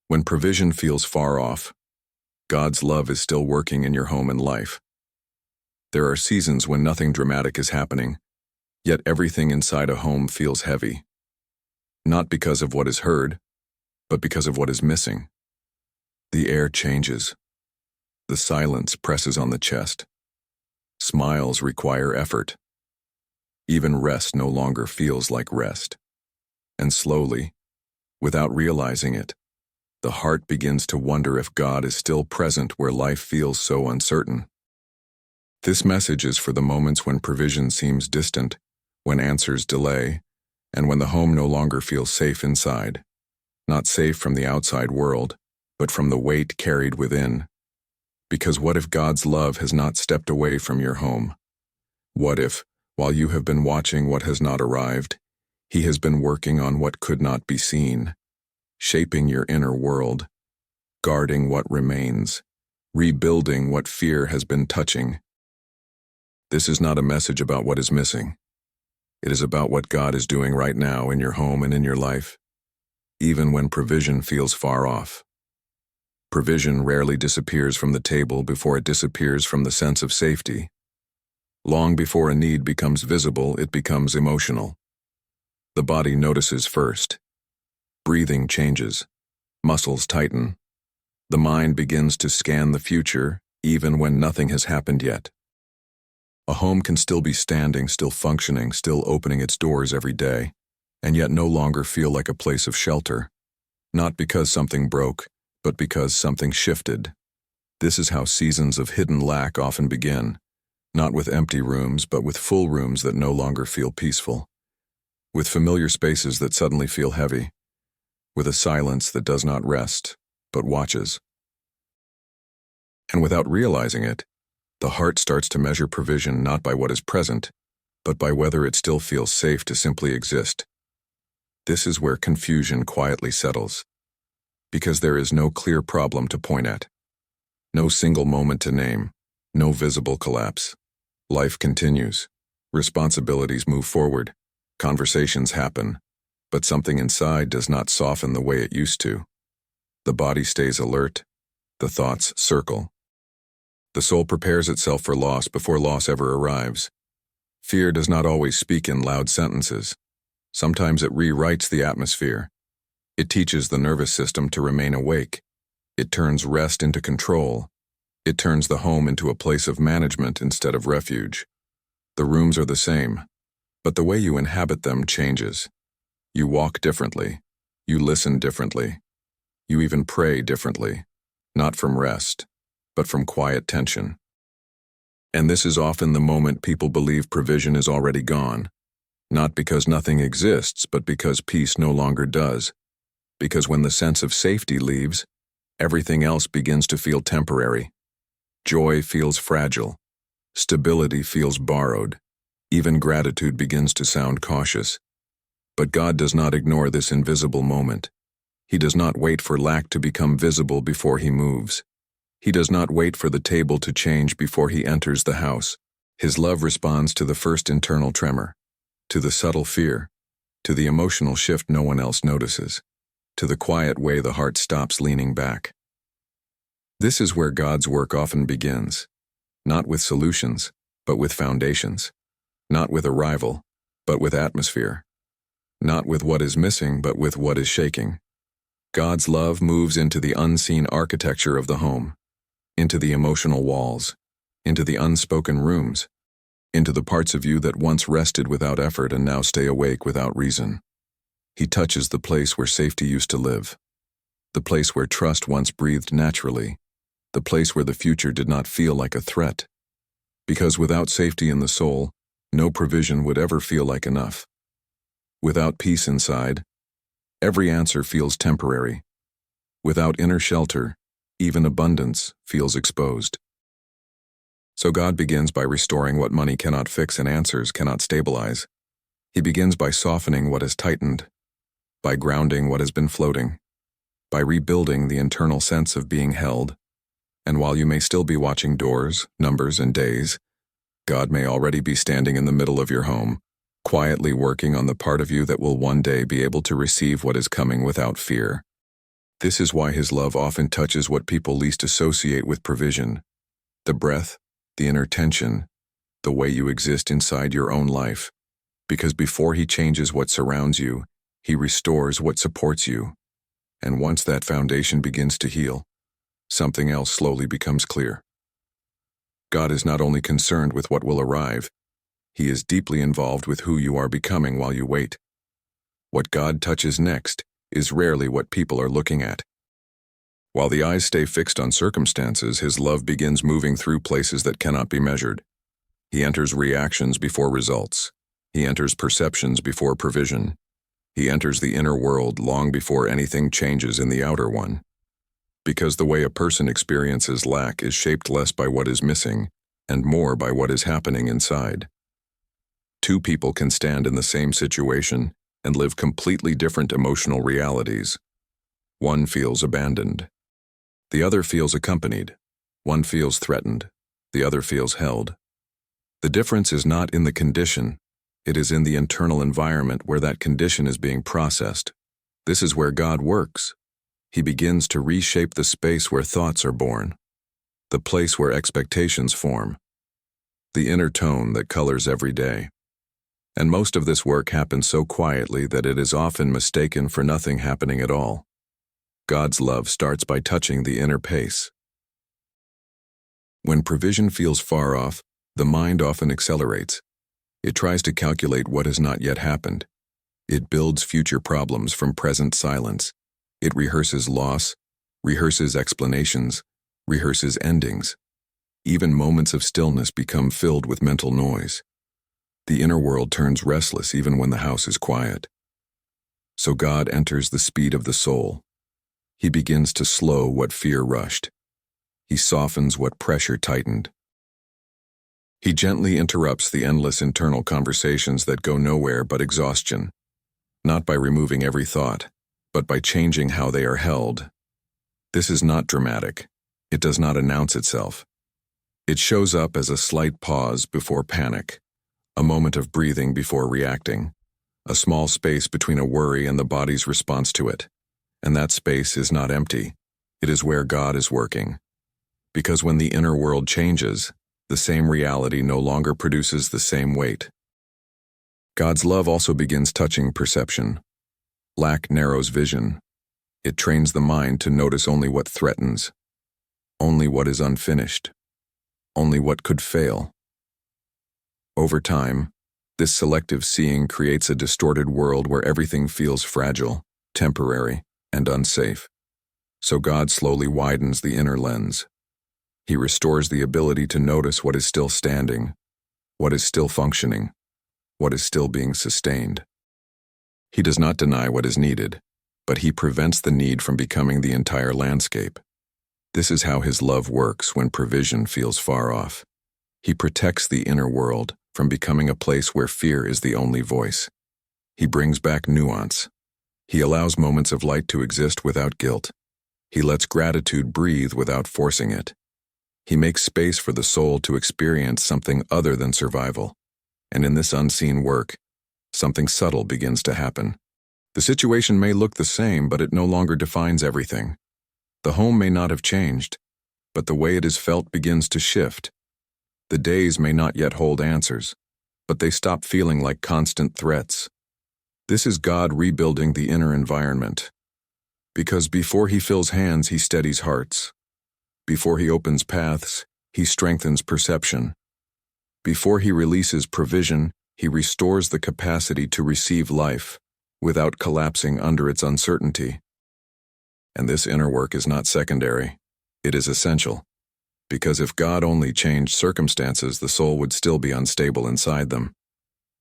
When provision feels far off, God's love is still working in your home and life. There are seasons when nothing dramatic is happening, yet everything inside a home feels heavy. Not because of what is heard, but because of what is missing. The air changes. The silence presses on the chest. Smiles require effort. Even rest no longer feels like rest. And slowly, without realizing it, the heart begins to wonder if God is still present where life feels so uncertain. This message is for the moments when provision seems distant, when answers delay, and when the home no longer feels safe inside. Not safe from the outside world, but from the weight carried within. Because what if God's love has not stepped away from your home? What if, while you have been watching what has not arrived, He has been working on what could not be seen? Shaping your inner world, guarding what remains, rebuilding what fear has been touching. This is not a message about what is missing. It is about what God is doing right now in your home and in your life, even when provision feels far off. Provision rarely disappears from the table before it disappears from the sense of safety. Long before a need becomes visible, it becomes emotional. The body notices first. Breathing changes, muscles tighten. The mind begins to scan the future, even when nothing has happened yet. A home can still be standing, still functioning, still opening its doors every day, and yet no longer feel like a place of shelter. Not because something broke, but because something shifted. This is how seasons of hidden lack often begin, not with empty rooms, but with full rooms that no longer feel peaceful, with familiar spaces that suddenly feel heavy, with a silence that does not rest, but watches. And without realizing it, the heart starts to measure provision not by what is present, but by whether it still feels safe to simply exist. This is where confusion quietly settles, because there is no clear problem to point at, no single moment to name, no visible collapse. Life continues, responsibilities move forward, conversations happen, but something inside does not soften the way it used to. The body stays alert, the thoughts circle. The soul prepares itself for loss before loss ever arrives. Fear does not always speak in loud sentences. Sometimes it rewrites the atmosphere. It teaches the nervous system to remain awake. It turns rest into control. It turns the home into a place of management instead of refuge. The rooms are the same, but the way you inhabit them changes. You walk differently. You listen differently. You even pray differently, not from rest, but from quiet tension. And this is often the moment people believe provision is already gone, not because nothing exists, but because peace no longer does. Because when the sense of safety leaves, everything else begins to feel temporary. Joy feels fragile. Stability feels borrowed. Even gratitude begins to sound cautious. But God does not ignore this invisible moment. He does not wait for lack to become visible before He moves. He does not wait for the table to change before He enters the house. His love responds to the first internal tremor, to the subtle fear, to the emotional shift no one else notices, to the quiet way the heart stops leaning back. This is where God's work often begins, not with solutions, but with foundations, not with arrival, but with atmosphere. Not with what is missing, but with what is shaking. God's love moves into the unseen architecture of the home, into the emotional walls, into the unspoken rooms, into the parts of you that once rested without effort and now stay awake without reason. He touches the place where safety used to live, the place where trust once breathed naturally, the place where the future did not feel like a threat. Because without safety in the soul, no provision would ever feel like enough. Without peace inside, every answer feels temporary. Without inner shelter, even abundance feels exposed. So God begins by restoring what money cannot fix and answers cannot stabilize. He begins by softening what has tightened, by grounding what has been floating, by rebuilding the internal sense of being held. And while you may still be watching doors, numbers, and days, God may already be standing in the middle of your home, quietly working on the part of you that will one day be able to receive what is coming without fear. This is why his love often touches what people least associate with provision: the breath, the inner tension, the way you exist inside your own life. Because before he changes what surrounds you, he restores what supports you. And once that foundation begins to heal, something else slowly becomes clear. God is not only concerned with what will arrive, he is deeply involved with who you are becoming while you wait. What God touches next is rarely what people are looking at. While the eyes stay fixed on circumstances, his love begins moving through places that cannot be measured. He enters reactions before results. He enters perceptions before provision. He enters the inner world long before anything changes in the outer one. Because the way a person experiences lack is shaped less by what is missing and more by what is happening inside. Two people can stand in the same situation and live completely different emotional realities. One feels abandoned. The other feels accompanied. One feels threatened. The other feels held. The difference is not in the condition. It is in the internal environment where that condition is being processed. This is where God works. He begins to reshape the space where thoughts are born, the place where expectations form, the inner tone that colors every day. And most of this work happens so quietly that it is often mistaken for nothing happening at all. God's love starts by touching the inner pace. When provision feels far off, the mind often accelerates. It tries to calculate what has not yet happened. It builds future problems from present silence. It rehearses loss, rehearses explanations, rehearses endings. Even moments of stillness become filled with mental noise. The inner world turns restless even when the house is quiet. So God enters the speed of the soul. He begins to slow what fear rushed. He softens what pressure tightened. He gently interrupts the endless internal conversations that go nowhere but exhaustion, not by removing every thought, but by changing how they are held. This is not dramatic. It does not announce itself. It shows up as a slight pause before panic, a moment of breathing before reacting, a small space between a worry and the body's response to it. And that space is not empty. It is where God is working. Because when the inner world changes, the same reality no longer produces the same weight. God's love also begins touching perception. Lack narrows vision. It trains the mind to notice only what threatens, only what is unfinished, only what could fail. Over time, this selective seeing creates a distorted world where everything feels fragile, temporary, and unsafe. So God slowly widens the inner lens. He restores the ability to notice what is still standing, what is still functioning, what is still being sustained. He does not deny what is needed, but he prevents the need from becoming the entire landscape. This is how his love works when provision feels far off. He protects the inner world from becoming a place where fear is the only voice. He brings back nuance. He allows moments of light to exist without guilt. He lets gratitude breathe without forcing it. He makes space for the soul to experience something other than survival. And in this unseen work, something subtle begins to happen. The situation may look the same, but it no longer defines everything. The home may not have changed, but the way it is felt begins to shift. The days may not yet hold answers, but they stop feeling like constant threats. This is God rebuilding the inner environment. Because before he fills hands, he steadies hearts. Before he opens paths, he strengthens perception. Before he releases provision, he restores the capacity to receive life without collapsing under its uncertainty. And this inner work is not secondary. It is essential. Because if God only changed circumstances, the soul would still be unstable inside them.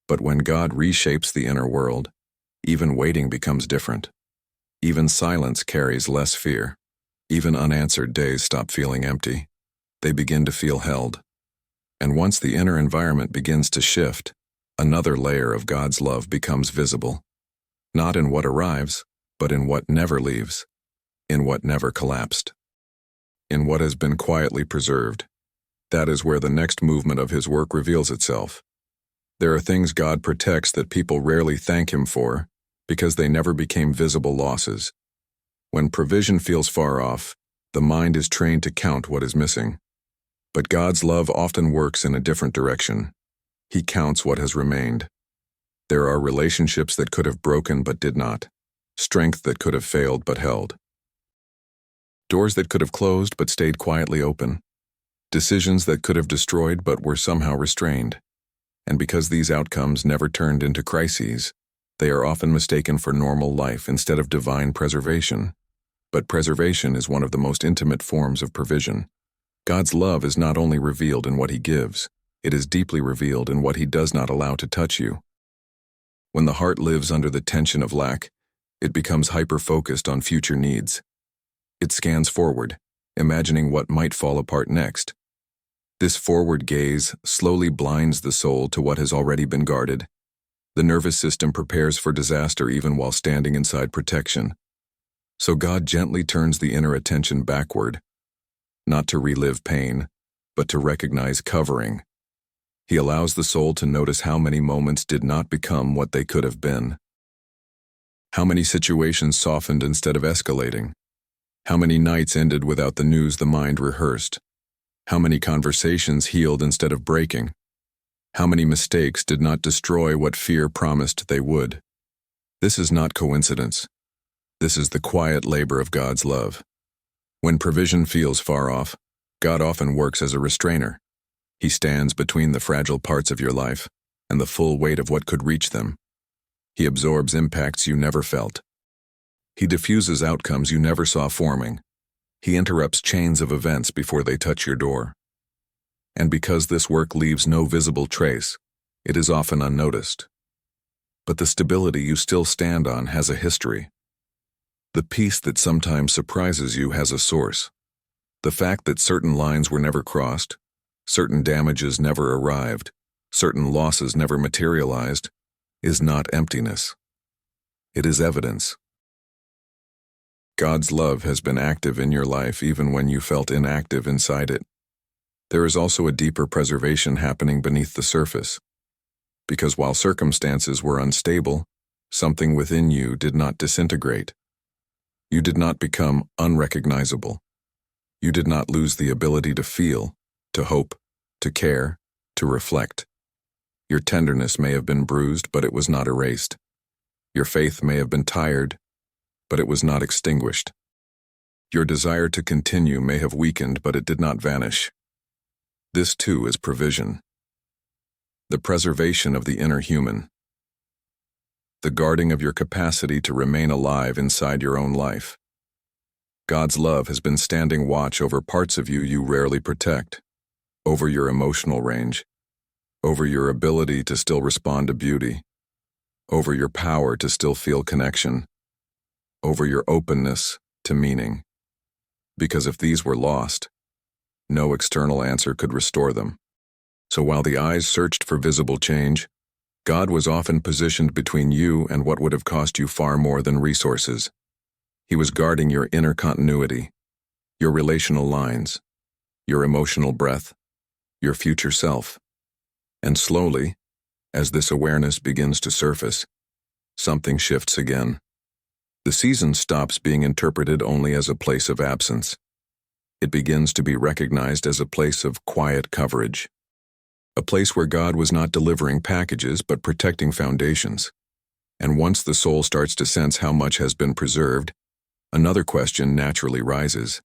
But when God reshapes the inner world, even waiting becomes different. Even silence carries less fear. Even unanswered days stop feeling empty. They begin to feel held. And once the inner environment begins to shift, another layer of God's love becomes visible. Not in what arrives, but in what never leaves, in what never collapsed, in what has been quietly preserved. That is where the next movement of his work reveals itself. There are things God protects that people rarely thank him for, because they never became visible losses. When provision feels far off, the mind is trained to count what is missing. But God's love often works in a different direction. He counts what has remained. There are relationships that could have broken but did not, strength that could have failed but held, doors that could have closed but stayed quietly open, decisions that could have destroyed but were somehow restrained. And because these outcomes never turned into crises, they are often mistaken for normal life instead of divine preservation. But preservation is one of the most intimate forms of provision. God's love is not only revealed in what He gives, it is deeply revealed in what He does not allow to touch you. When the heart lives under the tension of lack, it becomes hyper-focused on future needs. It scans forward, imagining what might fall apart next. This forward gaze slowly blinds the soul to what has already been guarded. The nervous system prepares for disaster even while standing inside protection. So God gently turns the inner attention backward, not to relive pain, but to recognize covering. He allows the soul to notice how many moments did not become what they could have been. How many situations softened instead of escalating. How many nights ended without the news the mind rehearsed. How many conversations healed instead of breaking. How many mistakes did not destroy what fear promised they would. This is not coincidence. This is the quiet labor of God's love. When provision feels far off, God often works as a restrainer. He stands between the fragile parts of your life and the full weight of what could reach them. He absorbs impacts you never felt. He diffuses outcomes you never saw forming. He interrupts chains of events before they touch your door. And because this work leaves no visible trace, it is often unnoticed. But the stability you still stand on has a history. The peace that sometimes surprises you has a source. The fact that certain lines were never crossed, certain damages never arrived, certain losses never materialized, is not emptiness. It is evidence. God's love has been active in your life even when you felt inactive inside it. There is also a deeper preservation happening beneath the surface. Because while circumstances were unstable, something within you did not disintegrate. You did not become unrecognizable. You did not lose the ability to feel, to hope, to care, to reflect. Your tenderness may have been bruised, but it was not erased. Your faith may have been tired, but it was not extinguished. Your desire to continue may have weakened, but it did not vanish. This too is provision. The preservation of the inner human. The guarding of your capacity to remain alive inside your own life. God's love has been standing watch over parts of you you rarely protect, over your emotional range, over your ability to still respond to beauty, over your power to still feel connection, over your openness to meaning. Because if these were lost, no external answer could restore them. So while the eyes searched for visible change, God was often positioned between you and what would have cost you far more than resources. He was guarding your inner continuity, your relational lines, your emotional breath, your future self. And slowly, as this awareness begins to surface, something shifts again. The season stops being interpreted only as a place of absence. It begins to be recognized as a place of quiet coverage. A place where God was not delivering packages but protecting foundations. And once the soul starts to sense how much has been preserved, another question naturally rises.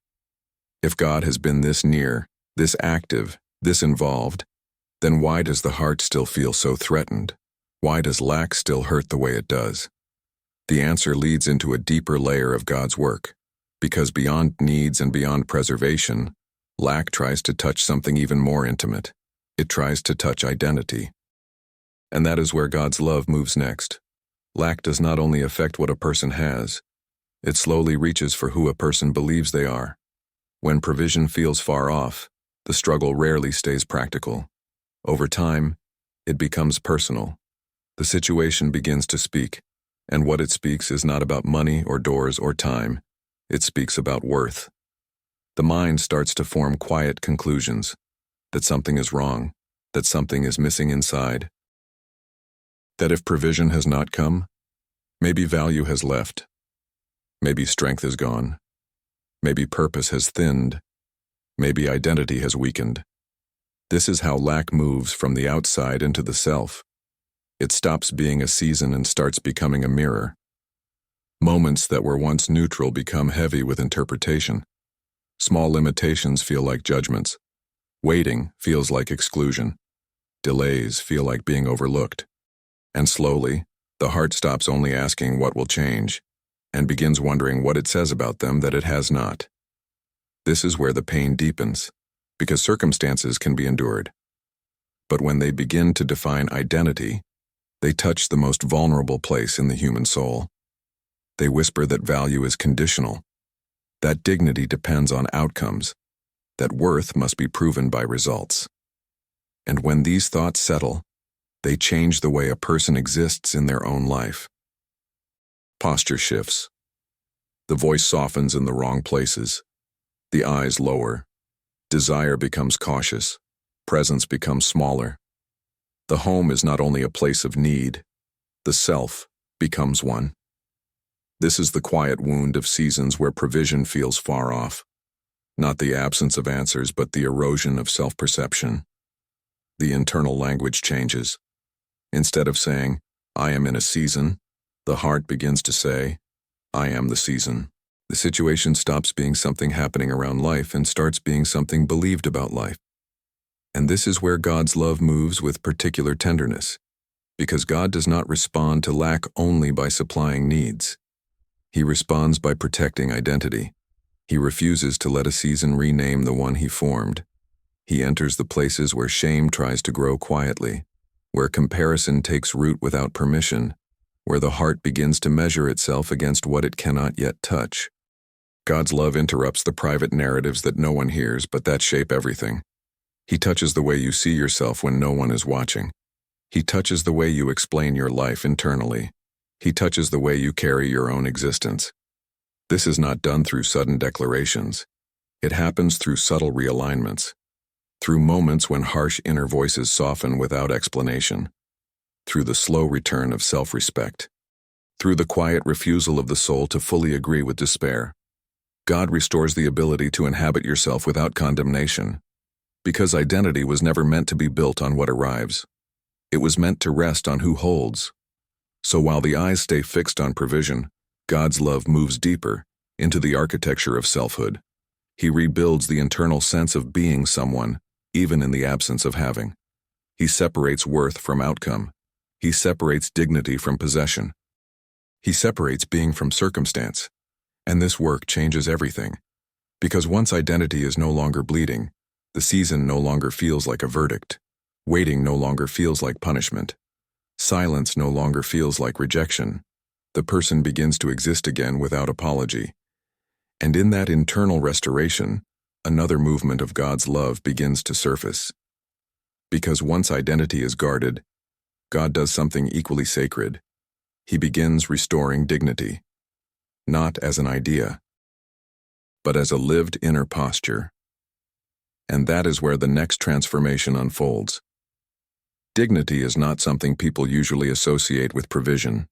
If God has been this near, this active, this involved, then why does the heart still feel so threatened? Why does lack still hurt the way it does? The answer leads into a deeper layer of God's work, because beyond needs and beyond preservation, lack tries to touch something even more intimate. It tries to touch identity. And that is where God's love moves next. Lack does not only affect what a person has, it slowly reaches for who a person believes they are. When provision feels far off, the struggle rarely stays practical. Over time, it becomes personal. The situation begins to speak, and what it speaks is not about money or doors or time. It speaks about worth. The mind starts to form quiet conclusions, that something is wrong, that something is missing inside. That if provision has not come, maybe value has left. Maybe strength is gone. Maybe purpose has thinned. Maybe identity has weakened. This is how lack moves from the outside into the self. It stops being a season and starts becoming a mirror. Moments that were once neutral become heavy with interpretation. Small limitations feel like judgments. Waiting feels like exclusion. Delays feel like being overlooked. And slowly, the heart stops only asking what will change and begins wondering what it says about them that it has not. This is where the pain deepens, because circumstances can be endured. But when they begin to define identity, they touch the most vulnerable place in the human soul. They whisper that value is conditional, that dignity depends on outcomes, that worth must be proven by results. And when these thoughts settle, they change the way a person exists in their own life. Posture shifts. The voice softens in the wrong places. The eyes lower. Desire becomes cautious. Presence becomes smaller. The home is not only a place of need, the self becomes one. This is the quiet wound of seasons where provision feels far off. Not the absence of answers, but the erosion of self-perception. The internal language changes. Instead of saying, "I am in a season," the heart begins to say, "I am the season." The situation stops being something happening around life and starts being something believed about life. And this is where God's love moves with particular tenderness, because God does not respond to lack only by supplying needs. He responds by protecting identity. He refuses to let a season rename the one he formed. He enters the places where shame tries to grow quietly, where comparison takes root without permission, where the heart begins to measure itself against what it cannot yet touch. God's love interrupts the private narratives that no one hears but that shape everything. He touches the way you see yourself when no one is watching. He touches the way you explain your life internally. He touches the way you carry your own existence. This is not done through sudden declarations. It happens through subtle realignments, through moments when harsh inner voices soften without explanation, through the slow return of self-respect, through the quiet refusal of the soul to fully agree with despair. God restores the ability to inhabit yourself without condemnation, because identity was never meant to be built on what arrives. It was meant to rest on who holds. So while the eyes stay fixed on provision, God's love moves deeper into the architecture of selfhood. He rebuilds the internal sense of being someone, even in the absence of having. He separates worth from outcome. He separates dignity from possession. He separates being from circumstance. And this work changes everything. Because once identity is no longer bleeding, the season no longer feels like a verdict. Waiting no longer feels like punishment. Silence no longer feels like rejection. The person begins to exist again without apology. And in that internal restoration, another movement of God's love begins to surface. Because once identity is guarded, God does something equally sacred. He begins restoring dignity. Not as an idea, but as a lived inner posture. And that is where the next transformation unfolds. Dignity is not something people usually associate with provision,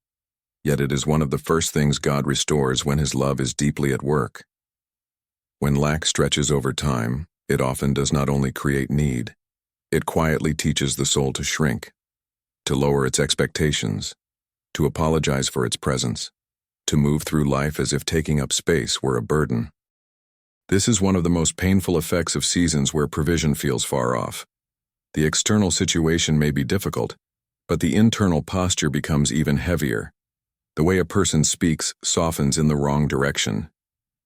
yet it is one of the first things God restores when His love is deeply at work. When lack stretches over time, it often does not only create need, it quietly teaches the soul to shrink, to lower its expectations, to apologize for its presence, to move through life as if taking up space were a burden. This is one of the most painful effects of seasons where provision feels far off. The external situation may be difficult, but the internal posture becomes even heavier. The way a person speaks softens in the wrong direction.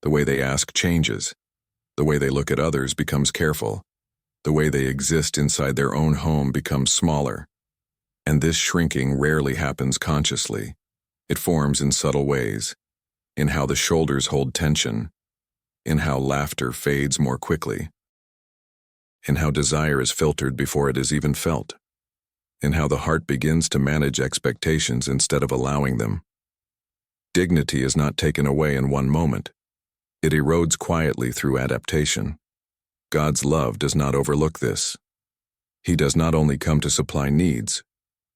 The way they ask changes. The way they look at others becomes careful. The way they exist inside their own home becomes smaller. And this shrinking rarely happens consciously. It forms in subtle ways, in how the shoulders hold tension, in how laughter fades more quickly, in how desire is filtered before it is even felt, in how the heart begins to manage expectations instead of allowing them. Dignity is not taken away in one moment. It erodes quietly through adaptation. God's love does not overlook this. He does not only come to supply needs,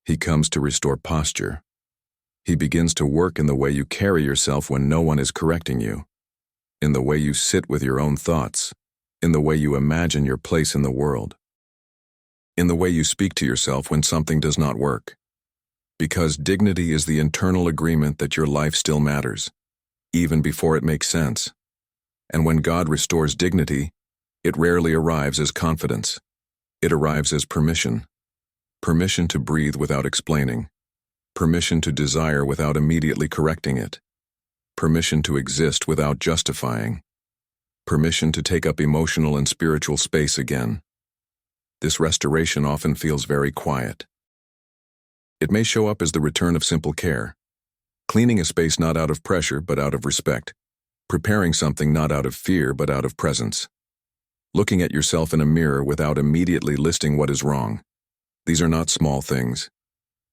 He comes to restore posture. He begins to work in the way you carry yourself when no one is correcting you, in the way you sit with your own thoughts, in the way you imagine your place in the world, in the way you speak to yourself when something does not work. Because dignity is the internal agreement that your life still matters, even before it makes sense. And when God restores dignity, it rarely arrives as confidence. It arrives as permission. Permission to breathe without explaining. Permission to desire without immediately correcting it. Permission to exist without justifying. Permission to take up emotional and spiritual space again. This restoration often feels very quiet. It may show up as the return of simple care, cleaning a space not out of pressure but out of respect, preparing something not out of fear but out of presence, looking at yourself in a mirror without immediately listing what is wrong. These are not small things.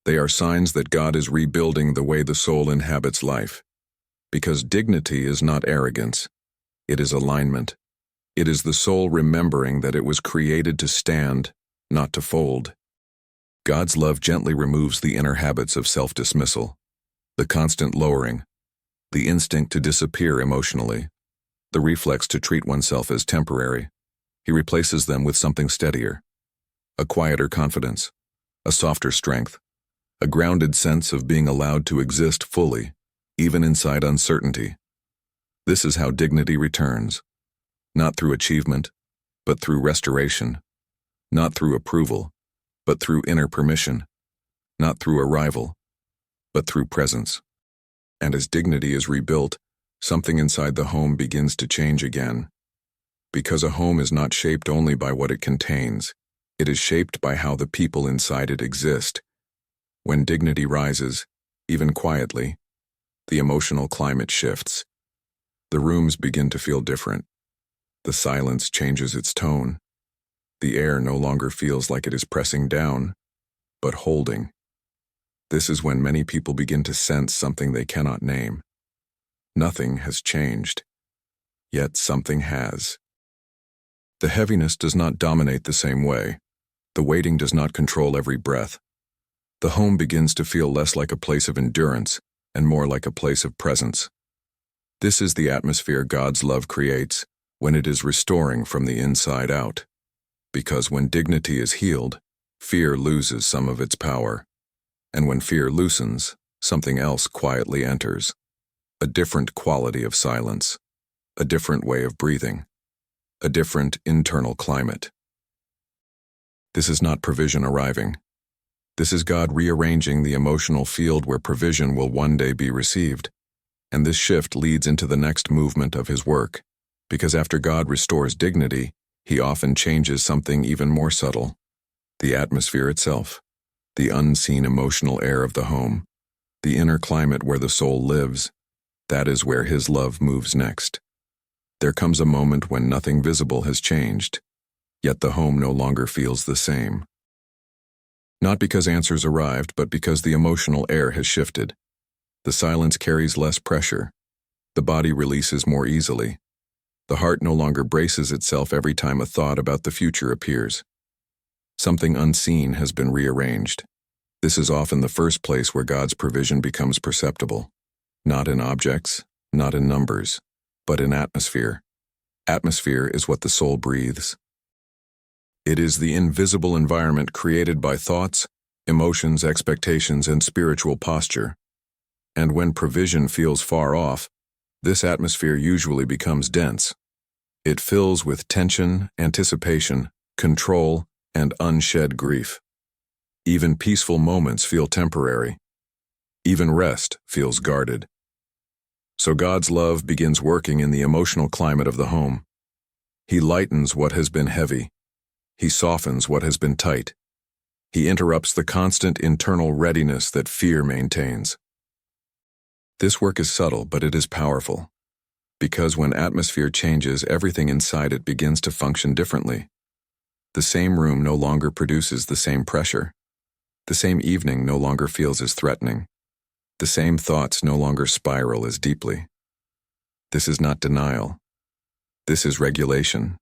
They are signs that God is rebuilding the way the soul inhabits life. Because dignity is not arrogance. It is alignment. It is the soul remembering that it was created to stand, not to fold. God's love gently removes the inner habits of self-dismissal, the constant lowering, the instinct to disappear emotionally, the reflex to treat oneself as temporary. He replaces them with something steadier, a quieter confidence, a softer strength, a grounded sense of being allowed to exist fully, even inside uncertainty. This is how dignity returns, not through achievement, but through restoration, not through approval, but through inner permission, not through arrival, but through presence. And as dignity is rebuilt, something inside the home begins to change again. Because a home is not shaped only by what it contains, it is shaped by how the people inside it exist. When dignity rises, even quietly, the emotional climate shifts. The rooms begin to feel different. The silence changes its tone. The air no longer feels like it is pressing down, but holding. This is when many people begin to sense something they cannot name. Nothing has changed, yet something has. The heaviness does not dominate the same way. The weighting does not control every breath. The home begins to feel less like a place of endurance and more like a place of presence. This is the atmosphere God's love creates when it is restoring from the inside out. Because when dignity is healed, fear loses some of its power. And when fear loosens, something else quietly enters. A different quality of silence. A different way of breathing. A different internal climate. This is not provision arriving. This is God rearranging the emotional field where provision will one day be received. And this shift leads into the next movement of His work. Because after God restores dignity, He often changes something even more subtle. The atmosphere itself. The unseen emotional air of the home. The inner climate where the soul lives. That is where His love moves next. There comes a moment when nothing visible has changed, yet the home no longer feels the same. Not because answers arrived, but because the emotional air has shifted. The silence carries less pressure. The body releases more easily. The heart no longer braces itself every time a thought about the future appears. Something unseen has been rearranged. This is often the first place where God's provision becomes perceptible. Not in objects, not in numbers, but in atmosphere. Atmosphere is what the soul breathes. It is the invisible environment created by thoughts, emotions, expectations, and spiritual posture. And when provision feels far off, this atmosphere usually becomes dense. It fills with tension, anticipation, control, and unshed grief. Even peaceful moments feel temporary. Even rest feels guarded. So God's love begins working in the emotional climate of the home. He lightens what has been heavy. He softens what has been tight. He interrupts the constant internal readiness that fear maintains. This work is subtle, but it is powerful. Because when atmosphere changes, everything inside it begins to function differently. The same room no longer produces the same pressure. The same evening no longer feels as threatening. The same thoughts no longer spiral as deeply. This is not denial. This is regulation.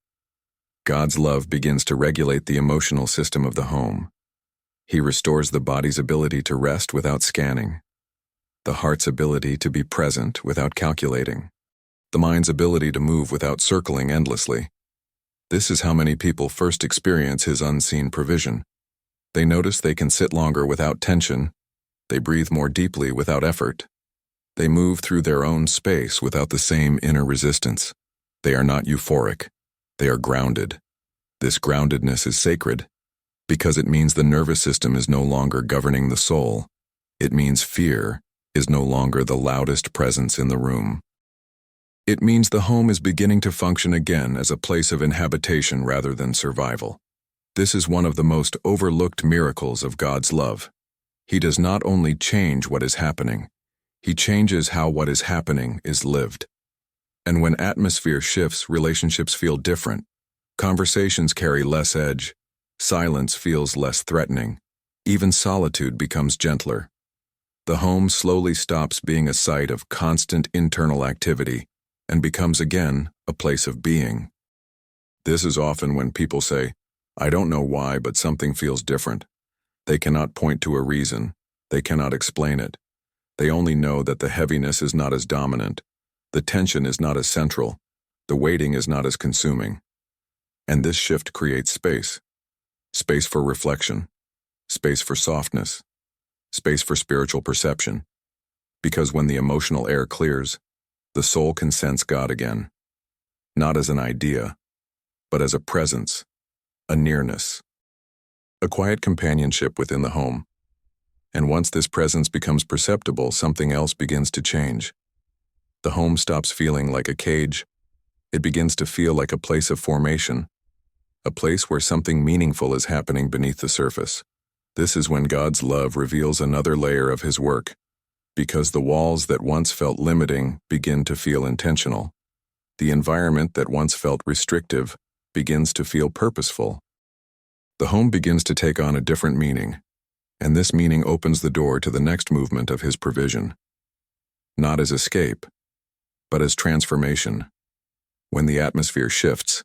God's love begins to regulate the emotional system of the home. He restores the body's ability to rest without scanning. the heart's ability to be present without calculating, the mind's ability to move without circling endlessly. This is how many people first experience his unseen provision. They notice they can sit longer without tension. They breathe more deeply without effort. They move through their own space without the same inner resistance. They are not euphoric. They are grounded. This groundedness is sacred because it means the nervous system is no longer governing the soul. It means fear is no longer the loudest presence in the room. It means the home is beginning to function again as a place of inhabitation rather than survival. This is one of the most overlooked miracles of God's love. He does not only change what is happening, He changes how what is happening is lived. And when atmosphere shifts, relationships feel different. Conversations carry less edge. Silence feels less threatening. Even solitude becomes gentler. The home slowly stops being a site of constant internal activity and becomes again a place of being. This is often when people say, "I don't know why, but something feels different." They cannot point to a reason. They cannot explain it. They only know that the heaviness is not as dominant. The tension is not as central. The waiting is not as consuming. And this shift creates space. Space for reflection. Space for softness. Space for spiritual perception. Because when the emotional air clears, the soul can sense God again. Not as an idea, but as a presence, a nearness, a quiet companionship within the home. And once this presence becomes perceptible, something else begins to change. The home stops feeling like a cage. It begins to feel like a place of formation, a place where something meaningful is happening beneath the surface. This is when God's love reveals another layer of His work, because the walls that once felt limiting begin to feel intentional. The environment that once felt restrictive begins to feel purposeful. The home begins to take on a different meaning, and this meaning opens the door to the next movement of His provision. Not as escape, but as transformation. When the atmosphere shifts,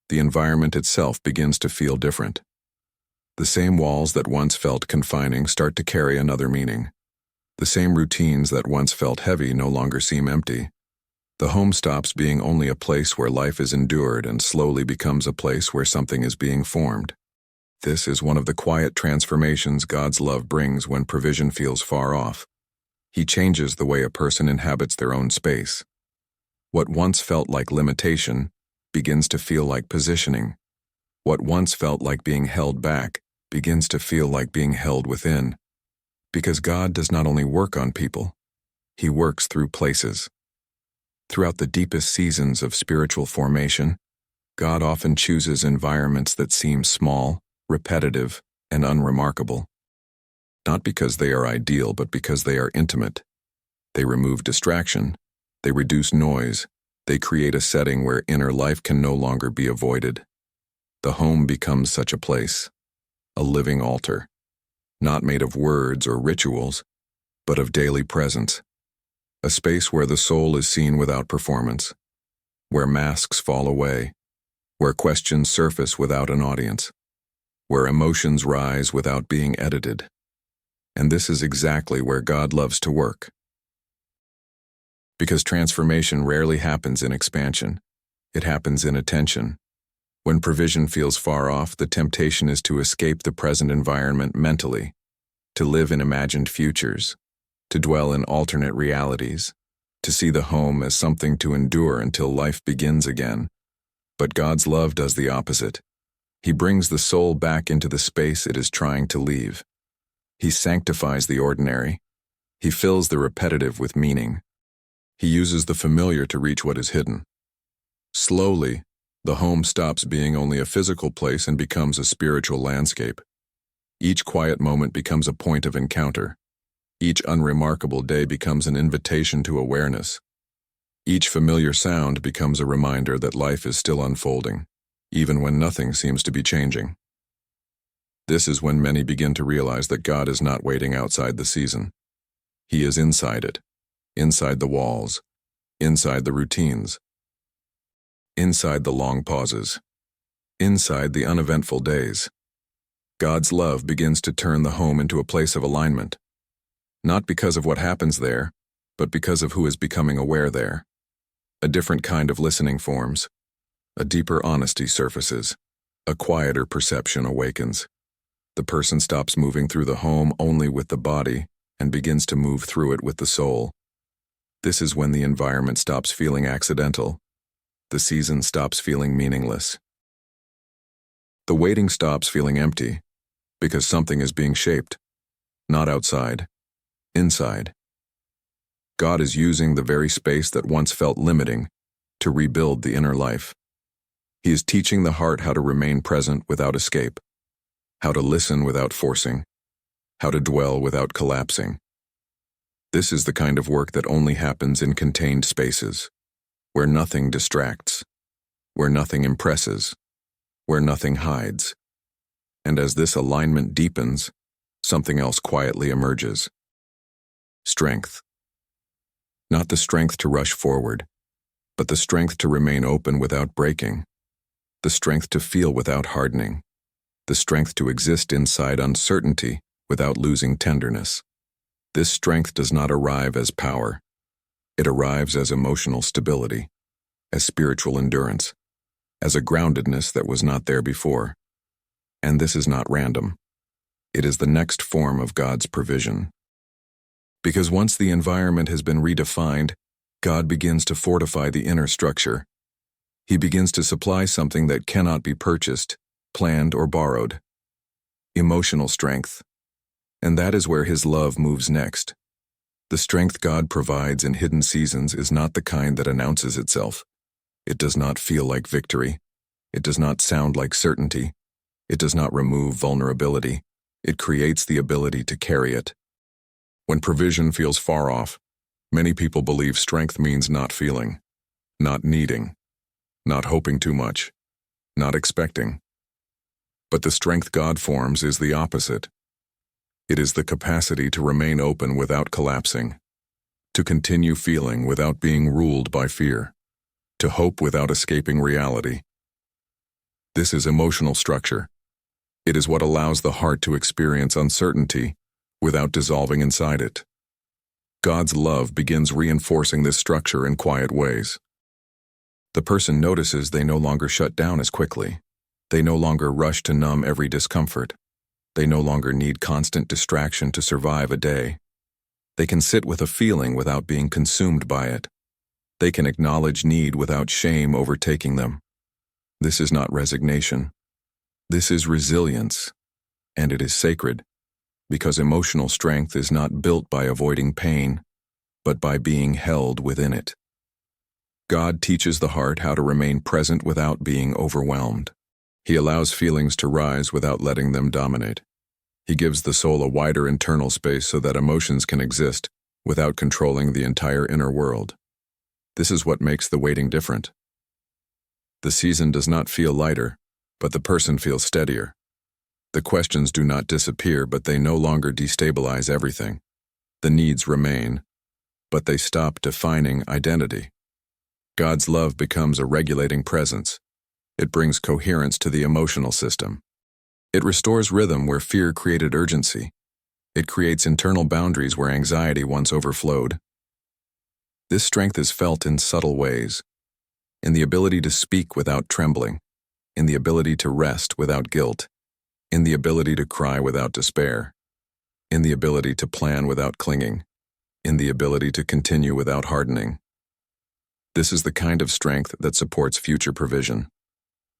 the environment itself begins to feel different. The same walls that once felt confining start to carry another meaning. The same routines that once felt heavy no longer seem empty. The home stops being only a place where life is endured and slowly becomes a place where something is being formed. This is one of the quiet transformations God's love brings when provision feels far off. He changes the way a person inhabits their own space. What once felt like limitation begins to feel like positioning. What once felt like being held back begins to feel like being held within. Because God does not only work on people, He works through places. Throughout the deepest seasons of spiritual formation, God often chooses environments that seem small, repetitive, and unremarkable. Not because they are ideal, but because they are intimate. They remove distraction. They reduce noise. They create a setting where inner life can no longer be avoided. The home becomes such a place, a living altar, not made of words or rituals, but of daily presence. A space where the soul is seen without performance, where masks fall away, where questions surface without an audience, where emotions rise without being edited. And this is exactly where God loves to work. Because transformation rarely happens in expansion. It happens in attention. When provision feels far off, the temptation is to escape the present environment mentally, to live in imagined futures, to dwell in alternate realities, to see the home as something to endure until life begins again. But God's love does the opposite. He brings the soul back into the space it is trying to leave. He sanctifies the ordinary. He fills the repetitive with meaning. He uses the familiar to reach what is hidden. Slowly, the home stops being only a physical place and becomes a spiritual landscape. Each quiet moment becomes a point of encounter. Each unremarkable day becomes an invitation to awareness. Each familiar sound becomes a reminder that life is still unfolding, even when nothing seems to be changing. This is when many begin to realize that God is not waiting outside the season. He is inside it, inside the walls, inside the routines, inside the long pauses, inside the uneventful days. God's love begins to turn the home into a place of alignment, not because of what happens there, but because of who is becoming aware there. A different kind of listening forms. A deeper honesty surfaces. A quieter perception awakens. The person stops moving through the home only with the body and begins to move through it with the soul. This is when the environment stops feeling accidental. The season stops feeling meaningless. The waiting stops feeling empty because something is being shaped, not outside, inside. God is using the very space that once felt limiting to rebuild the inner life. He is teaching the heart how to remain present without escape, how to listen without forcing, how to dwell without collapsing. This is the kind of work that only happens in contained spaces, where nothing distracts, where nothing impresses, where nothing hides. And as this alignment deepens, something else quietly emerges. Strength. Not the strength to rush forward, but the strength to remain open without breaking, the strength to feel without hardening, the strength to exist inside uncertainty without losing tenderness. This strength does not arrive as power. It arrives as emotional stability, as spiritual endurance, as a groundedness that was not there before. And this is not random. It is the next form of God's provision. Because once the environment has been redefined, God begins to fortify the inner structure. He begins to supply something that cannot be purchased, planned, or borrowed. Emotional strength. And that is where His love moves next. The strength God provides in hidden seasons is not the kind that announces itself. It does not feel like victory. It does not sound like certainty. It does not remove vulnerability. It creates the ability to carry it. When provision feels far off, many people believe strength means not feeling, not needing, not hoping too much, not expecting. But the strength God forms is the opposite. It is the capacity to remain open without collapsing, to continue feeling without being ruled by fear, to hope without escaping reality. This is emotional structure. It is what allows the heart to experience uncertainty without dissolving inside it. God's love begins reinforcing this structure in quiet ways. The person notices they no longer shut down as quickly. They no longer rush to numb every discomfort. They no longer need constant distraction to survive a day. They can sit with a feeling without being consumed by it. They can acknowledge need without shame overtaking them. This is not resignation. This is resilience, and it is sacred, because emotional strength is not built by avoiding pain, but by being held within it. God teaches the heart how to remain present without being overwhelmed. He allows feelings to rise without letting them dominate. He gives the soul a wider internal space so that emotions can exist without controlling the entire inner world. This is what makes the waiting different. The season does not feel lighter, but the person feels steadier. The questions do not disappear, but they no longer destabilize everything. The needs remain, but they stop defining identity. God's love becomes a regulating presence. It brings coherence to the emotional system. It restores rhythm where fear created urgency. It creates internal boundaries where anxiety once overflowed. This strength is felt in subtle ways, in the ability to speak without trembling, in the ability to rest without guilt, in the ability to cry without despair, in the ability to plan without clinging, in the ability to continue without hardening. This is the kind of strength that supports future provision.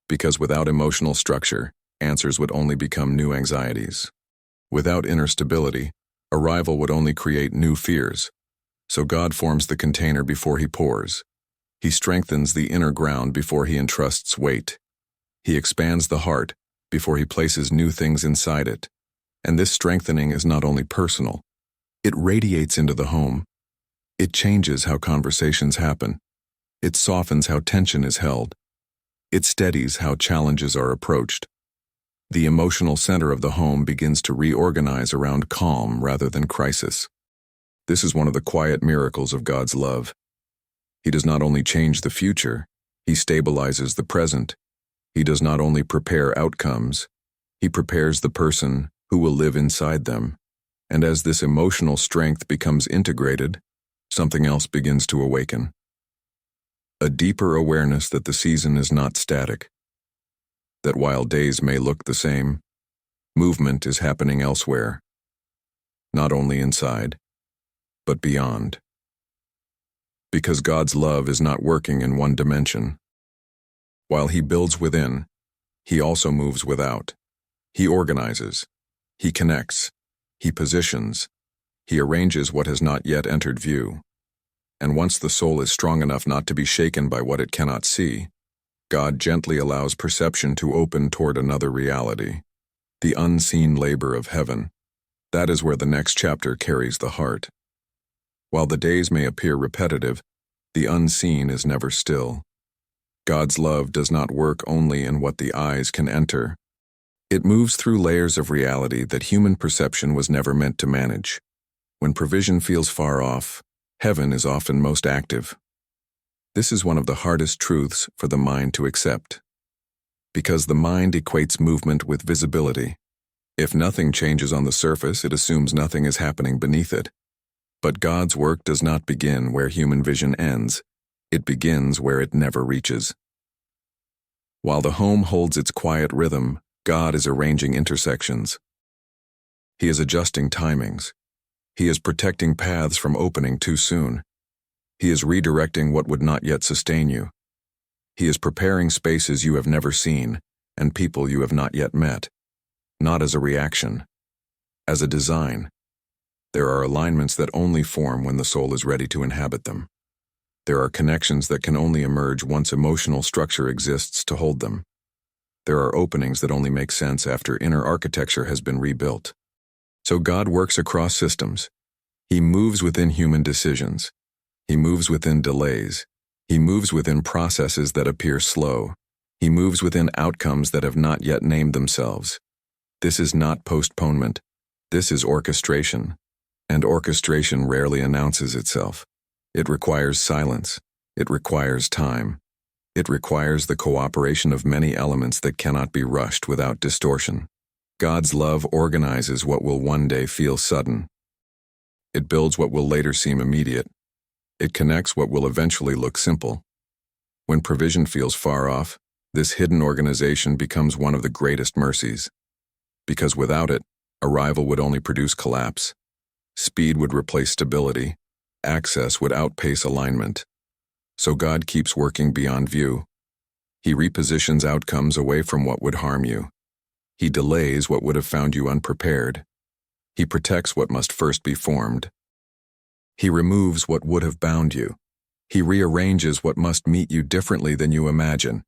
Because without emotional structure, answers would only become new anxieties. Without inner stability, arrival would only create new fears. So God forms the container before He pours. He strengthens the inner ground before He entrusts weight. He expands the heart before He places new things inside it. And this strengthening is not only personal. It radiates into the home. It changes how conversations happen. It softens how tension is held. It steadies how challenges are approached. The emotional center of the home begins to reorganize around calm rather than crisis. This is one of the quiet miracles of God's love. He does not only change the future, He stabilizes the present. He does not only prepare outcomes, He prepares the person who will live inside them. And as this emotional strength becomes integrated, something else begins to awaken. A deeper awareness that the season is not static, that while days may look the same, movement is happening elsewhere, not only inside, but beyond. Because God's love is not working in one dimension. While He builds within, He also moves without. He organizes, He connects, He positions, He arranges what has not yet entered view. And once the soul is strong enough not to be shaken by what it cannot see, God gently allows perception to open toward another reality, the unseen labor of heaven. That is where the next chapter carries the heart. While the days may appear repetitive, the unseen is never still. God's love does not work only in what the eyes can enter. It moves through layers of reality that human perception was never meant to manage. When provision feels far off, heaven is often most active. This is one of the hardest truths for the mind to accept, because the mind equates movement with visibility. If nothing changes on the surface, it assumes nothing is happening beneath it. But God's work does not begin where human vision ends. It begins where it never reaches. While the home holds its quiet rhythm, God is arranging intersections. He is adjusting timings. He is protecting paths from opening too soon. He is redirecting what would not yet sustain you. He is preparing spaces you have never seen and people you have not yet met, not as a reaction, as a design. There are alignments that only form when the soul is ready to inhabit them. There are connections that can only emerge once emotional structure exists to hold them. There are openings that only make sense after inner architecture has been rebuilt. So God works across systems. He moves within human decisions. He moves within delays. He moves within processes that appear slow. He moves within outcomes that have not yet named themselves. This is not postponement. This is orchestration. And orchestration rarely announces itself. It requires silence. It requires time. It requires the cooperation of many elements that cannot be rushed without distortion. God's love organizes what will one day feel sudden. It builds what will later seem immediate. It connects what will eventually look simple. When provision feels far off, this hidden organization becomes one of the greatest mercies. Because without it, arrival would only produce collapse. Speed would replace stability. Access would outpace alignment. So God keeps working beyond view. He repositions outcomes away from what would harm you. He delays what would have found you unprepared. He protects what must first be formed. He removes what would have bound you. He rearranges what must meet you differently than you imagine.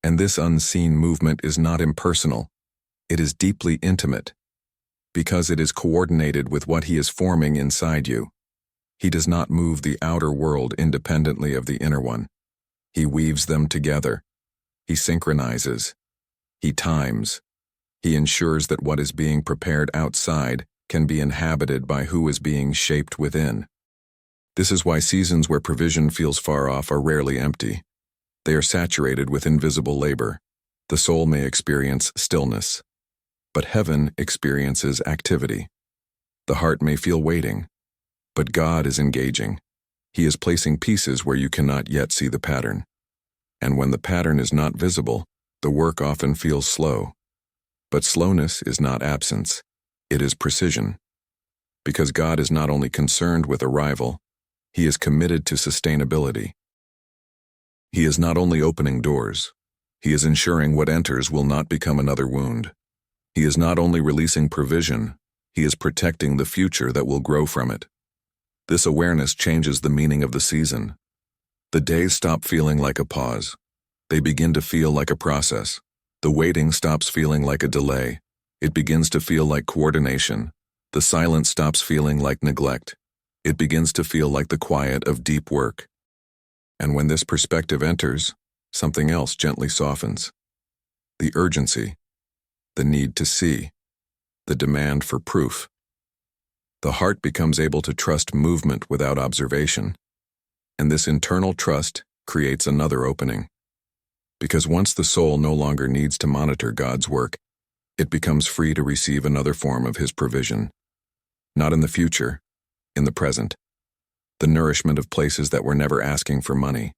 And this unseen movement is not impersonal. It is deeply intimate, because it is coordinated with what He is forming inside you. He does not move the outer world independently of the inner one. He weaves them together. He synchronizes. He times. He ensures that what is being prepared outside can be inhabited by who is being shaped within. This is why seasons where provision feels far off are rarely empty. They are saturated with invisible labor. The soul may experience stillness, but heaven experiences activity. The heart may feel waiting, but God is engaging. He is placing pieces where you cannot yet see the pattern. And when the pattern is not visible, the work often feels slow. But slowness is not absence. It is precision. Because God is not only concerned with arrival, He is committed to sustainability. He is not only opening doors, He is ensuring what enters will not become another wound. He is not only releasing provision, He is protecting the future that will grow from it. This awareness changes the meaning of the season. The days stop feeling like a pause. They begin to feel like a process. The waiting stops feeling like a delay. It begins to feel like coordination. The silence stops feeling like neglect. It begins to feel like the quiet of deep work. And when this perspective enters, something else gently softens. The urgency, the need to see, the demand for proof. The heart becomes able to trust movement without observation. And this internal trust creates another opening. Because once the soul no longer needs to monitor God's work, it becomes free to receive another form of His provision. Not in the future, in the present. The nourishment of places that were never asking for money,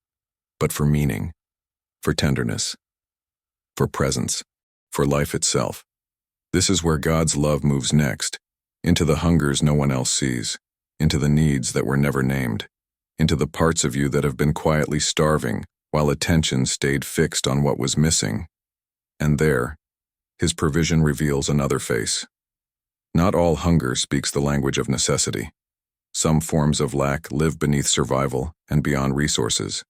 but for meaning, for tenderness, for presence, for life itself. This is where God's love moves next, into the hungers no one else sees, into the needs that were never named, into the parts of you that have been quietly starving while attention stayed fixed on what was missing. And there, His provision reveals another face. Not all hunger speaks the language of necessity. Some forms of lack live beneath survival and beyond resources.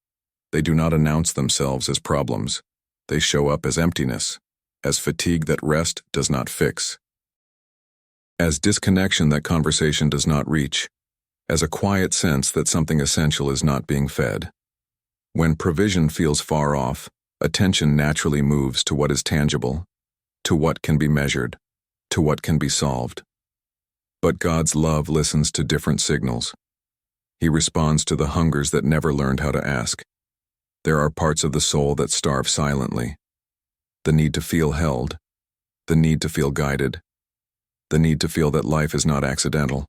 They do not announce themselves as problems. They show up as emptiness, as fatigue that rest does not fix, as disconnection that conversation does not reach, as a quiet sense that something essential is not being fed. When provision feels far off, attention naturally moves to what is tangible, to what can be measured, to what can be solved. But God's love listens to different signals. He responds to the hungers that never learned how to ask. There are parts of the soul that starve silently. The need to feel held, the need to feel guided, the need to feel that life is not accidental,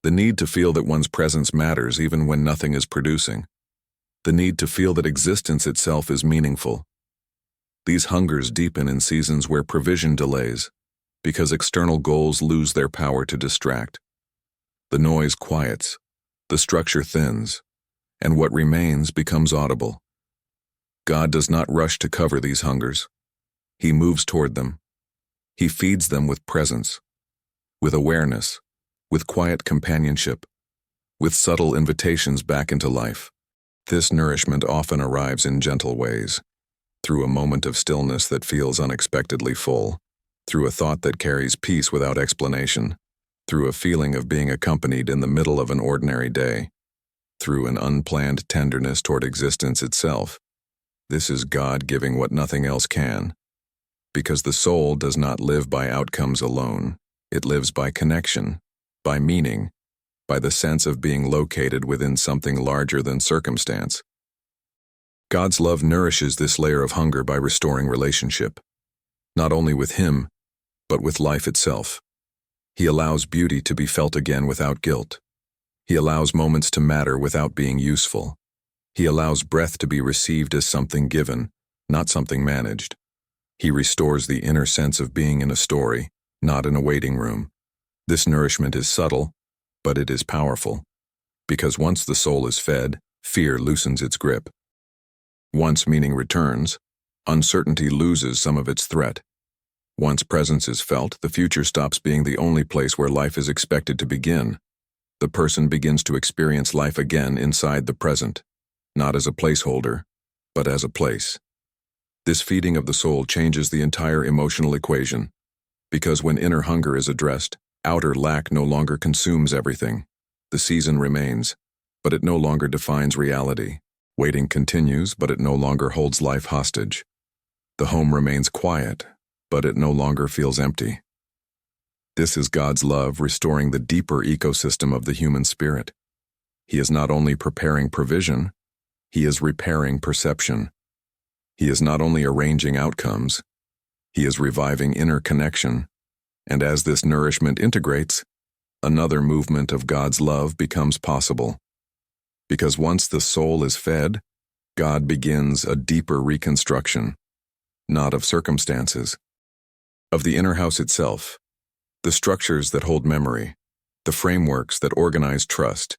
the need to feel that one's presence matters even when nothing is producing, the need to feel that existence itself is meaningful. These hungers deepen in seasons where provision delays, because external goals lose their power to distract. The noise quiets, the structure thins, and what remains becomes audible. God does not rush to cover these hungers. He moves toward them. He feeds them with presence, with awareness, with quiet companionship, with subtle invitations back into life. This nourishment often arrives in gentle ways, through a moment of stillness that feels unexpectedly full, through a thought that carries peace without explanation, through a feeling of being accompanied in the middle of an ordinary day, through an unplanned tenderness toward existence itself. This is God giving what nothing else can. Because the soul does not live by outcomes alone. It lives by connection, by meaning, by the sense of being located within something larger than circumstance. God's love nourishes this layer of hunger by restoring relationship, not only with Him, but with life itself. He allows beauty to be felt again without guilt. He allows moments to matter without being useful. He allows breath to be received as something given, not something managed. He restores the inner sense of being in a story, not in a waiting room. This nourishment is subtle, but it is powerful. Because once the soul is fed, fear loosens its grip. Once meaning returns, uncertainty loses some of its threat. Once presence is felt, the future stops being the only place where life is expected to begin. The person begins to experience life again inside the present, not as a placeholder, but as a place. This feeding of the soul changes the entire emotional equation, because when inner hunger is addressed, outer lack no longer consumes everything. The season remains, but it no longer defines reality. Waiting continues, but it no longer holds life hostage. The home remains quiet, but it no longer feels empty. This is God's love restoring the deeper ecosystem of the human spirit. He is not only preparing provision, He is repairing perception. He is not only arranging outcomes, He is reviving inner connection. And as this nourishment integrates, another movement of God's love becomes possible. Because once the soul is fed, God begins a deeper reconstruction, not of circumstances, of the inner house itself, the structures that hold memory, the frameworks that organize trust,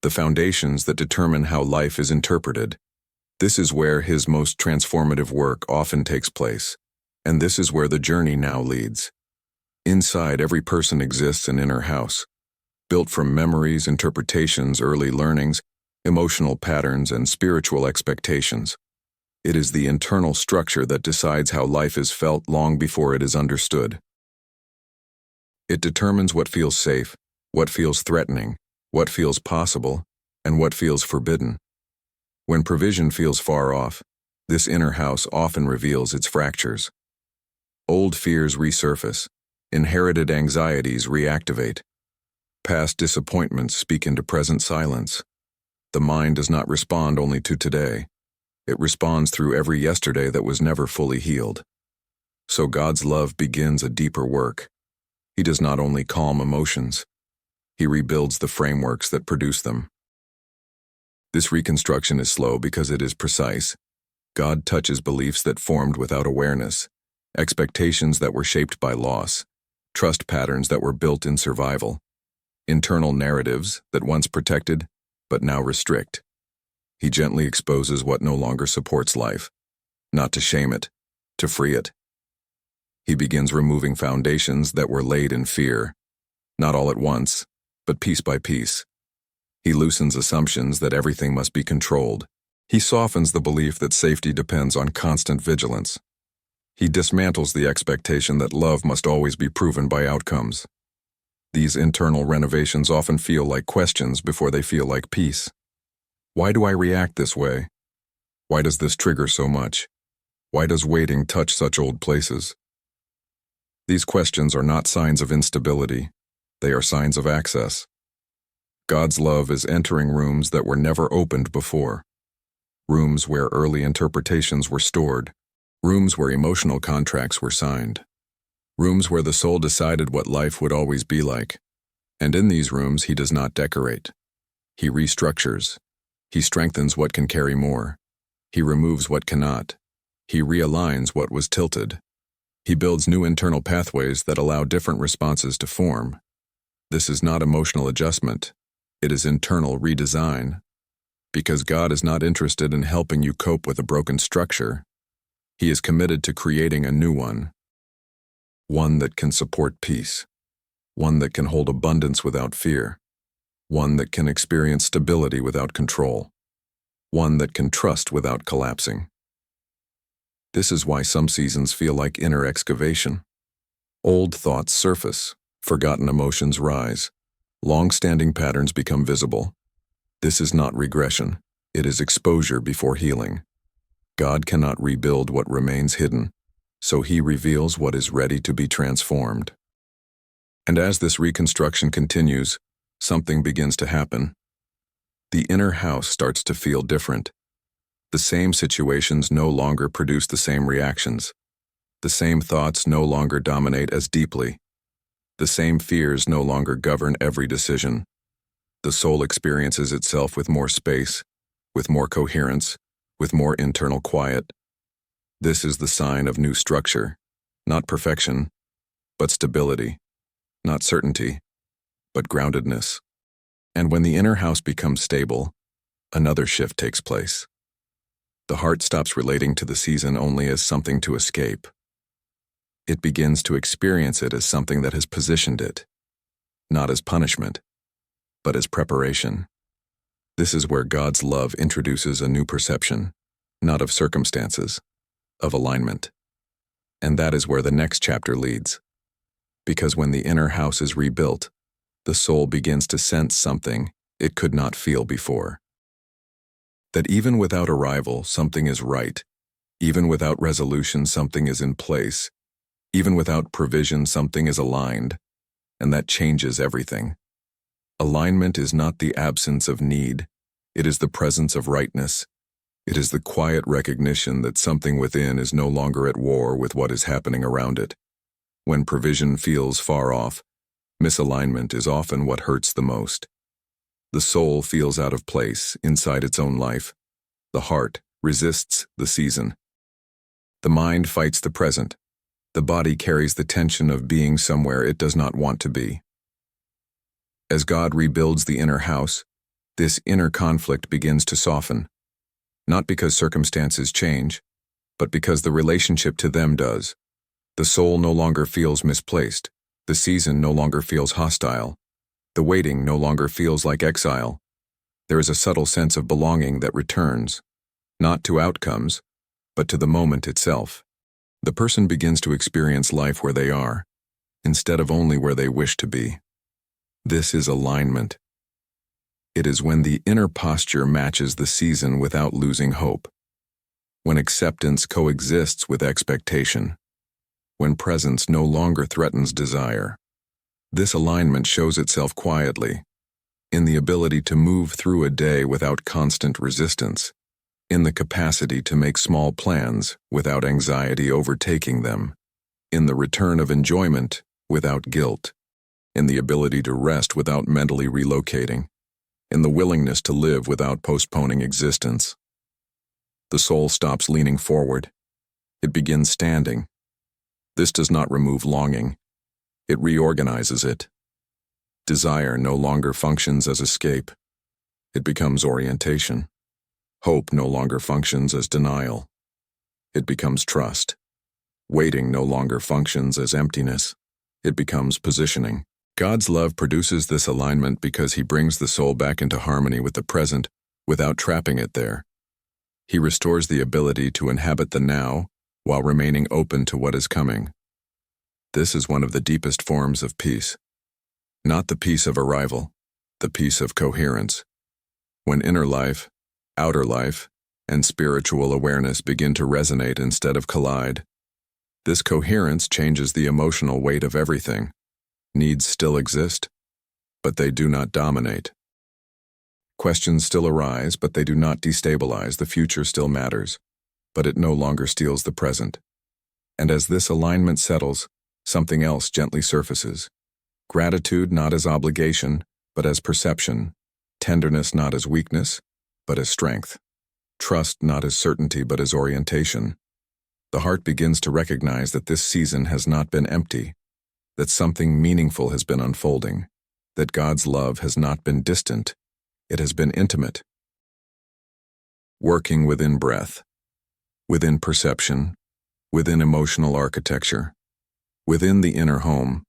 the foundations that determine how life is interpreted. This is where His most transformative work often takes place, and this is where the journey now leads. Inside every person exists an inner house, built from memories, interpretations, early learnings, emotional patterns, and spiritual expectations. It is the internal structure that decides how life is felt long before it is understood. It determines what feels safe, what feels threatening, what feels possible, and what feels forbidden. When provision feels far off, this inner house often reveals its fractures. Old fears resurface, inherited anxieties reactivate. Past disappointments speak into present silence. The mind does not respond only to today. It responds through every yesterday that was never fully healed. So God's love begins a deeper work. He does not only calm emotions, he rebuilds the frameworks that produce them. This reconstruction is slow because it is precise. God touches beliefs that formed without awareness, expectations that were shaped by loss, trust patterns that were built in survival, internal narratives that once protected but now restrict. He gently exposes what no longer supports life, not to shame it, to free it. He begins removing foundations that were laid in fear, not all at once, but piece by piece. He loosens assumptions that everything must be controlled. He softens the belief that safety depends on constant vigilance. He dismantles the expectation that love must always be proven by outcomes. These internal renovations often feel like questions before they feel like peace. Why do I react this way? Why does this trigger so much? Why does waiting touch such old places? These questions are not signs of instability. They are signs of access. God's love is entering rooms that were never opened before. Rooms where early interpretations were stored. Rooms where emotional contracts were signed. Rooms where the soul decided what life would always be like. And in these rooms, he does not decorate. He restructures. He strengthens what can carry more. He removes what cannot. He realigns what was tilted. He builds new internal pathways that allow different responses to form. This is not emotional adjustment. It is internal redesign. Because God is not interested in helping you cope with a broken structure. He is committed to creating a new one. One that can support peace. One that can hold abundance without fear. One that can experience stability without control. One that can trust without collapsing. This is why some seasons feel like inner excavation. Old thoughts surface, forgotten emotions rise, long-standing patterns become visible. This is not regression, it is exposure before healing. God cannot rebuild what remains hidden, so he reveals what is ready to be transformed. And as this reconstruction continues, something begins to happen. The inner house starts to feel different. The same situations no longer produce the same reactions. The same thoughts no longer dominate as deeply. The same fears no longer govern every decision. The soul experiences itself with more space, with more coherence, with more internal quiet. This is the sign of new structure, not perfection, but stability, not certainty, but groundedness. And when the inner house becomes stable, another shift takes place. The heart stops relating to the season only as something to escape. It begins to experience it as something that has positioned it, not as punishment, but as preparation. This is where God's love introduces a new perception, not of circumstances, of alignment. And that is where the next chapter leads. Because when the inner house is rebuilt, the soul begins to sense something it could not feel before. That even without arrival, something is right. Even without resolution, something is in place. Even without provision, something is aligned. And that changes everything. Alignment is not the absence of need. It is the presence of rightness. It is the quiet recognition that something within is no longer at war with what is happening around it. When provision feels far off, misalignment is often what hurts the most. The soul feels out of place inside its own life. The heart resists the season. The mind fights the present. The body carries the tension of being somewhere it does not want to be. As God rebuilds the inner house, this inner conflict begins to soften. Not because circumstances change, but because the relationship to them does. The soul no longer feels misplaced. The season no longer feels hostile. The waiting no longer feels like exile. There is a subtle sense of belonging that returns, not to outcomes, but to the moment itself. The person begins to experience life where they are, instead of only where they wish to be. This is alignment. It is when the inner posture matches the season without losing hope. When acceptance coexists with expectation. When presence no longer threatens desire. This alignment shows itself quietly, in the ability to move through a day without constant resistance, in the capacity to make small plans without anxiety overtaking them, in the return of enjoyment without guilt, in the ability to rest without mentally relocating, in the willingness to live without postponing existence. The soul stops leaning forward. It begins standing. This does not remove longing. It reorganizes it. Desire no longer functions as escape. It becomes orientation. Hope no longer functions as denial. It becomes trust. Waiting no longer functions as emptiness. It becomes positioning. God's love produces this alignment because He brings the soul back into harmony with the present without trapping it there. He restores the ability to inhabit the now while remaining open to what is coming. This is one of the deepest forms of peace. Not the peace of arrival, the peace of coherence. When inner life, outer life, and spiritual awareness begin to resonate instead of collide, this coherence changes the emotional weight of everything. Needs still exist, but they do not dominate. Questions still arise, but they do not destabilize. The future still matters, but it no longer steals the present. And as this alignment settles, something else gently surfaces. Gratitude not as obligation, but as perception. Tenderness not as weakness, but as strength. Trust not as certainty, but as orientation. The heart begins to recognize that this season has not been empty, that something meaningful has been unfolding, that God's love has not been distant, it has been intimate. Working within breath, within perception, within emotional architecture, within the inner home,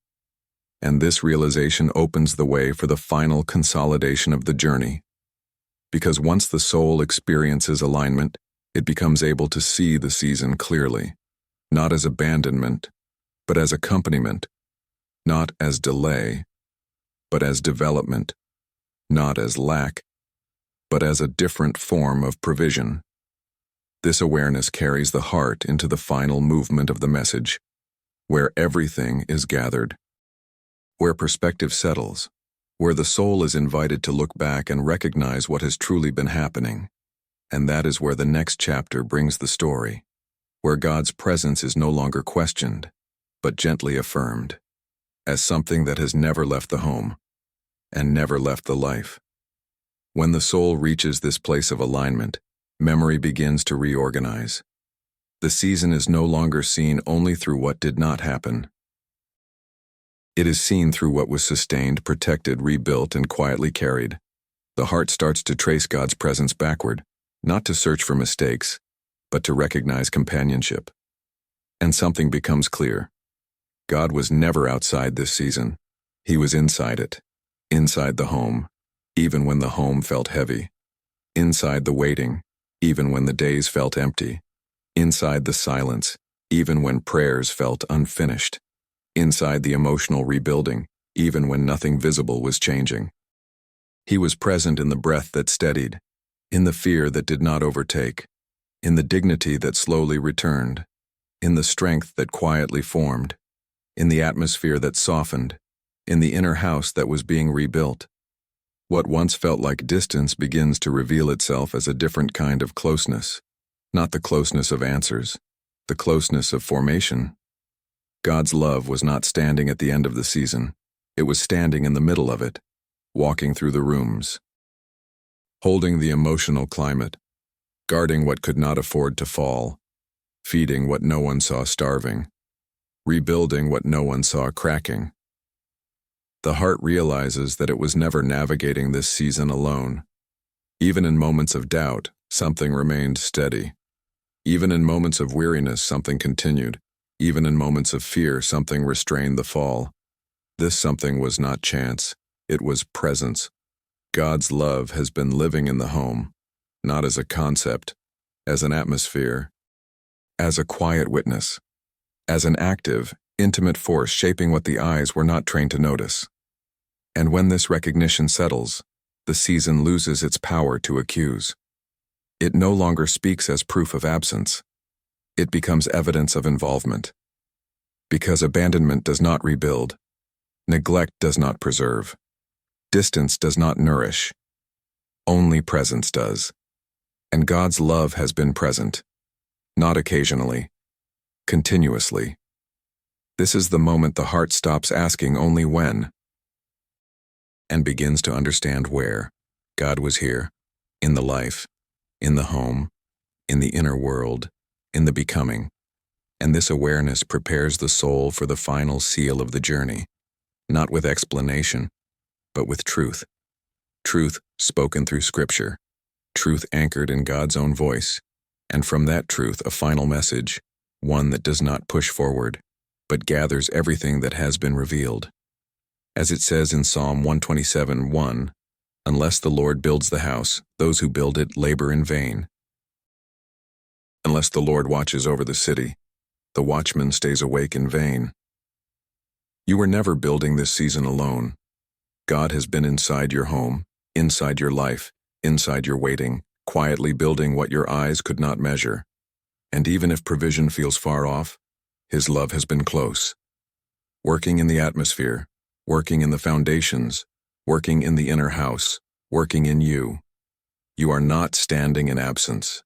and this realization opens the way for the final consolidation of the journey. Because once the soul experiences alignment, it becomes able to see the season clearly, not as abandonment, but as accompaniment, not as delay, but as development, not as lack, but as a different form of provision. This awareness carries the heart into the final movement of the message, where everything is gathered, where perspective settles, where the soul is invited to look back and recognize what has truly been happening. And that is where the next chapter brings the story, where God's presence is no longer questioned, but gently affirmed, as something that has never left the home, and never left the life. When the soul reaches this place of alignment, memory begins to reorganize. The season is no longer seen only through what did not happen. It is seen through what was sustained, protected, rebuilt, and quietly carried. The heart starts to trace God's presence backward, not to search for mistakes, but to recognize companionship. And something becomes clear. God was never outside this season. He was inside it, inside the home, even when the home felt heavy, inside the waiting, even when the days felt empty, inside the silence, even when prayers felt unfinished, inside the emotional rebuilding, even when nothing visible was changing. He was present in the breath that steadied, in the fear that did not overtake, in the dignity that slowly returned, in the strength that quietly formed, in the atmosphere that softened, in the inner house that was being rebuilt. What once felt like distance begins to reveal itself as a different kind of closeness, not the closeness of answers, the closeness of formation. God's love was not standing at the end of the season. It was standing in the middle of it, walking through the rooms, holding the emotional climate, guarding what could not afford to fall, feeding what no one saw starving, rebuilding what no one saw cracking. The heart realizes that it was never navigating this season alone. Even in moments of doubt, something remained steady. Even in moments of weariness, something continued. Even in moments of fear, something restrained the fall. This something was not chance. It was presence. God's love has been living in the home, not as a concept, as an atmosphere, as a quiet witness, as an active, intimate force shaping what the eyes were not trained to notice. And when this recognition settles, the season loses its power to accuse. It no longer speaks as proof of absence. It becomes evidence of involvement. Because abandonment does not rebuild, neglect does not preserve, distance does not nourish, only presence does. And God's love has been present, not occasionally, continuously. This is the moment the heart stops asking only when and begins to understand where. God was here, in the life, in the home, in the inner world, in the becoming. And this awareness prepares the soul for the final seal of the journey, not with explanation, but with truth. Truth spoken through Scripture, truth anchored in God's own voice, and from that truth a final message, one that does not push forward, but gathers everything that has been revealed. As it says in Psalm 127:1, "Unless the Lord builds the house, those who build it labor in vain. Unless the Lord watches over the city, the watchman stays awake in vain." You are never building this season alone. God has been inside your home, inside your life, inside your waiting, quietly building what your eyes could not measure. And even if provision feels far off, His love has been close. Working in the atmosphere, working in the foundations, working in the inner house, working in you. You are not standing in absence.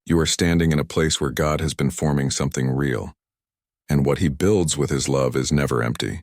You are standing in a place where God has been forming something real. And what He builds with His love is never empty.